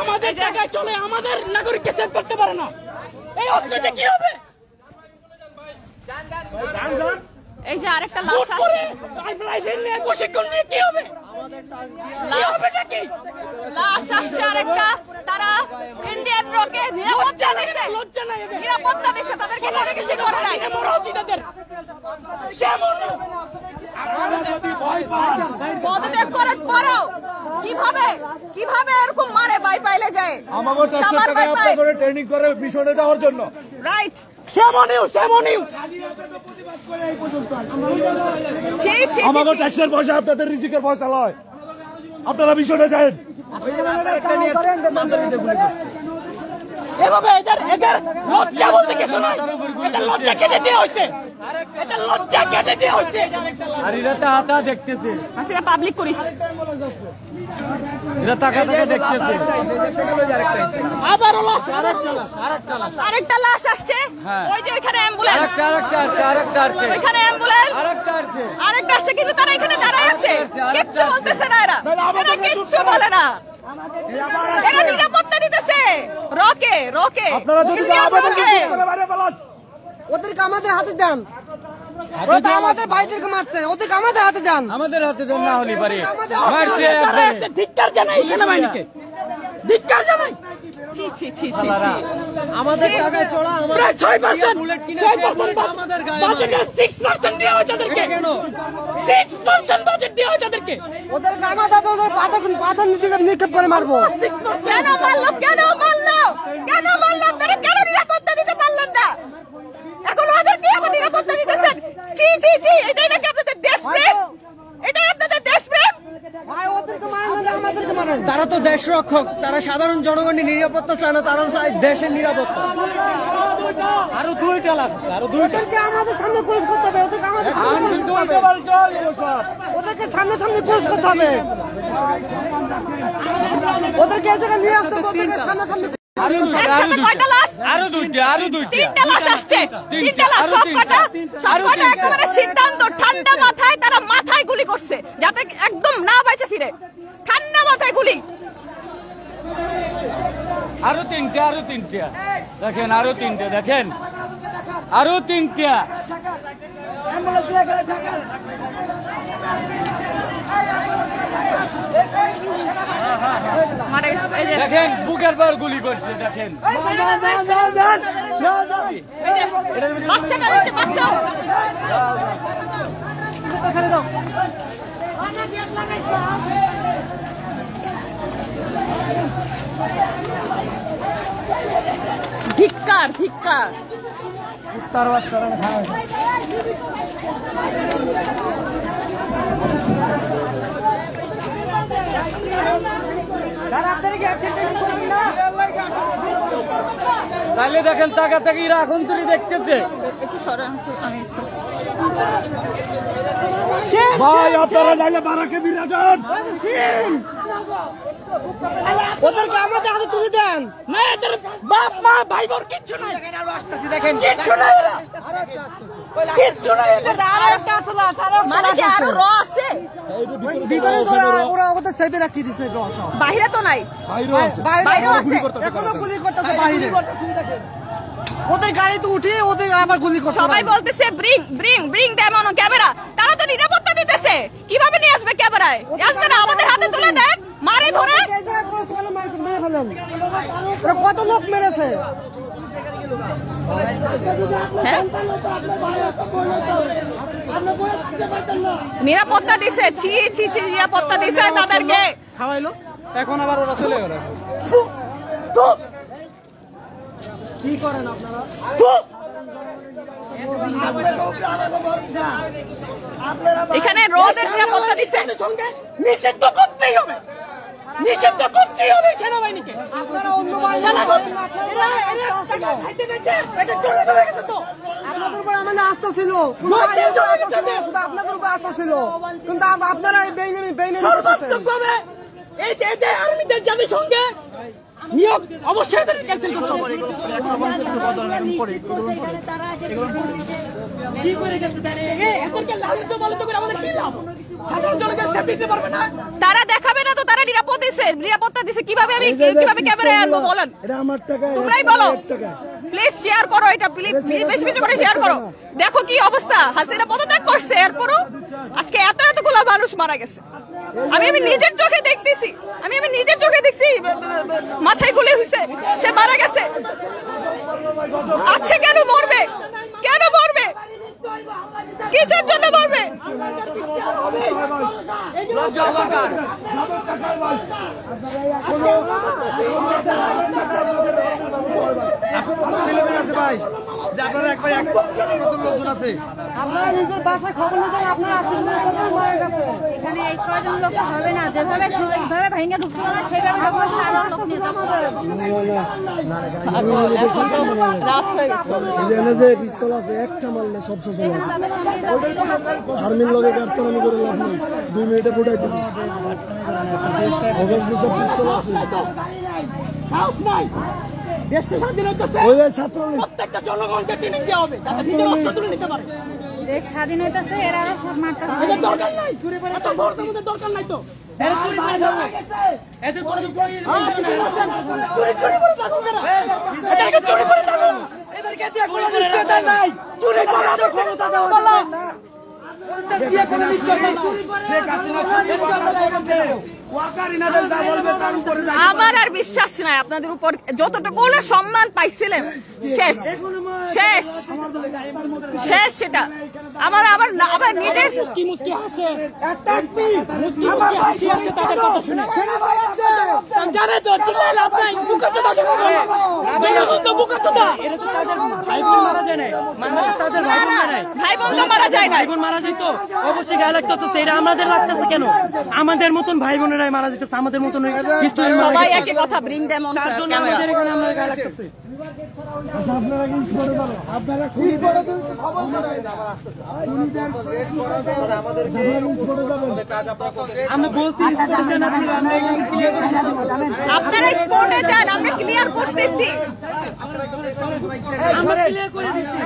আমাদের জায়গায় চলে আমাদের নাগরিককে সেভ করতে পারে না, এই অস্ত্রটা কি হবে? এই যে আরেকটা লাশ আসছে, প্রশিক্ষণ নিয়ে কি হবে? লাশ আসছে আরেকটা। তারা ইন্ডিয়ান রকে নিরাপত্তা দিচ্ছে, নিরাপত্তা দিচ্ছে, তাদেরকে কোনো কিছু করে নাই। পদত্যাগ করার পরও কিভাবে এরকম মারে বাই পাইলে যায়? আমাকে ট্যাক্সের টাকা আপনি করে ট্রেনিং করে মিশনে যাওয়ার জন্য, রাইট? আমাকে ট্যাক্সের পয়সা আপনাদের রিজিকের পয়সা লয়, আপনারা মিশনে যান। এভাবে এদের লজ্জা বলতে কিছু নাই, এটা লজ্জা কেটে দেওয়া হয়েছে, এটা লজ্জা কেটে দেওয়া হয়েছে। আর এরা টাকা দেখতেছে, হাসিনা পাবলিক করিস, এরা টাকা দেখতেছে। আবারও আরেকটা লাশ আসছে, ওই যে ওইখানে অ্যাম্বুলেন্স, ওইখানে অ্যাম্বুলেন্স, আরেকটা আসছে, কিন্তু তারা এখানে দাঁড়ায় আছে, কিচ্ছু বলতেছে না, এরা কিচ্ছু বলে না, এরা নিরাপত্তা দিতেছে। রকে ওদেরকে আমাদের হাতে দেন, আমাদের ভাইদেরকে মারছে, ওদেরকে আমাদের হাতে দেন, আমাদের হাতে দেন, না হলে পারে ধিক্কার জানাই সেনাবাহিনীকে, ধিক্কার জানাই। আমাদের টাকায় চড়া প্রায় 6% বাজেটের 6% দেওয়া হয় তাদেরকে, 6% বাজেট দেওয়া হয় তাদেরকে। ওদেরকে আমাদের পাথর নিক্ষেপ করে মারবো। কেন মারলো আপনারা? কেন নিরাপত্তা দিতে পারলেন না? এখন ওদেরকে আবার নিরাপত্তা দিতেছেন? এটাই নাকি আপনাদের দেশপ্রেম? এটাই আপনাদের দেশপ্রেম? তারা তো দেশ রক্ষক, তারা সাধারণ জনগণের নিরাপত্তা চায় না, তারা চায় দেশের নিরাপত্তা। আরো দুইটা লাগছে, আমাদের সামনে ক্রস করতে হবে, ওদেরকে সামনে ক্রস করতে হবে, ওদেরকে এই জায়গায় নিয়ে আসতে হবে, ওদেরকে সামনে আরো দুইটা তিনটা লাশ আসছে, তিনটা লাশ, সবকটা একেবারে সিদ্ধান্ত ঠান্ডা মাথায়, তারা মাথায় গুলি করছে যাতে একদম না বাইচে ফিরে, ঠান্ডা মাথায় গুলি। আরো তিনটা দেখেন, আরো তিনটা দেখেন, আরো তিনটা। দেখেন বুকের পর গুলি করছে, দেখেন বাচ্চা ধিক্কার তাহলে দেখেন টাকা থেকে এখন তুই দেখতেছে। ভাই আপনারা নাইলে বারাকে বিরা যান, ওদেরকে আমাদের হাতে তুলে দেন। না এদের বাপ মা ভাই বোন কিচ্ছু নাই, দেখেন কিচ্ছু নাই, কিচ্ছু নাই। মানে কি আরো র আছে ভিতরে? ওরা ওদের সেভে রাখি দিছে, বাইরে তো নাই, বাইরে আছে, এখনো গুলি করতেছে বাইরে। ওদের গাড়িতে উঠে ওদের আবার গুলি করছে। সবাই বলতেছে ব্রিং দ্যাম অন ক্যামেরা। তারা তো নিরাপত্তা দিতেছে, কিভাবে নিয়ে আসবে ক্যামেরায়? আসবে না, আমাদের হাতে তুলে দেন, মারে ধরে। কত লোক মেরেছে? নিরাপত্তা দিছে, নিরাপত্তা দিছে তাদেরকে। খাওয়াইলো, এখন আবার ওরা চলে গেল। কি করেন আপনারা? এখানে রোদের নিরাপত্তা দিচ্ছে, নিষিদ্ধ করতেই হবে সেনাবাহিনীকে। আপনাদের উপর আমাদের আস্থা ছিল, শুধু আপনাদের উপর আস্থা ছিল, কিন্তু আপনারা এই সর্বাত্মকভাবে এই যে আর্মিদের জাতিসংঘে নিয়োগ অবশ্যই ক্যান্সেল করতে হবে। তারা দেখাবে না তো, তারা নিরাপত্তা দিছে, নিরাপত্তা দিছে, কিভাবে আমি কিভাবে ক্যামেরায় আনবো বলেন? এটা আমার টাকা, তোমরাই বলো। প্লিজ শেয়ার করো এটা, প্লিজ বেশি বেশি করে শেয়ার করো। দেখো কি অবস্থা, হাসিনা পদত্যাগ করছে, এরপরও আজকে এতগুলো মানুষ মারা গেছে। আমি নিজের চোখে দেখতেছি, আমি নিজের চোখে দেখছি, মাথায় গুলি হয়েছে, সে মারা গেছে। আচ্ছা কেন মরবে, কেন মরবে, কিসের জন্য মরবে? আপনারা নিজের বাসায় খবর নিতেন, আপনার আত্মীয় মারা গেছে। এখানে এই কয়জন লোক হবে না, যেভাবে ভেঙে ঢুকছিল না সেভাবে আরো লোক নিয়ে যাবো। রাত হয়ে গেছে। যে পিস্তল আছে একটা মারলে সব শেষ হয়ে যাবে। আর্মির লগে গাড়তারামি করে লাভ নেই, 2 মিনিটে ফুটাই দেবে। অবশ্যই সব পিস্তল আছে। সাহস নাই, দেশের স্বাধীন হইতেছে, ওই যে ছাত্রলীগ প্রত্যেকটা জনগণকে ট্রেনিং দেওয়া হবে যাতে নিজের অস্ত্র তুলে নিতে পারে। দেশ স্বাধীন হইতেছে, এরা আরো সব মারতে হবে। এদের দরকার নাই, এত ফোর্সের মধ্যে দরকার নাই তো। এদের পরে তো চুরি করে থাকুক এরা। এদেরকে চুরি করে থাকুক, এদেরকে দিয়ে কোনো নিশ্চয়তা নাই। চুরি করার ক্ষমতা দেওয়া যাবে না। দিয়ে কোনো নিশ্চয়তা নাই। আমার আর বিশ্বাস নাই আপনাদের উপর, যতটুকু সম্মান পাইছিলেন শেষ শেষ শেষ। সেটা আমার আবার আবার নিজের মুস্কি মুস্কি হাসে, মুস্কি মুস্কি হাসি আসে তাদের কথা শুনে। জানে তো চিল্লায় লাভ নাই, বুকা চোদা জনগণ, জনগণ তো বুকা চোদা। এরা তো তাদের ভাই বোন মারা যায় নাই, মানে তাদের ভাই বোন মারা যায়, ভাই বোন তো মারা যায় না, ভাই বোন মারা যাইতো অবশ্যই গায়ে লাগতো। তো সেটা আমাদের লাগতেছে কেন? আমাদের মতন ভাই বোনেরাই মারা যেতেছে, আমাদের মতন হিস্টোরি মারা সবাই যেতেছে। একই কথা, ব্রিং দেম অন তার জন্য ক্যামেরা। আমাদের এখানে আমরা গায়ে লাগতেছে। আপনারা কি করে পারো? আপনারা খুব আমরা বলছি আপনারা স্পটে যান, আমরা ক্লিয়ার করতেছি। আমরা ক্লিয়ার করে দিচ্ছি।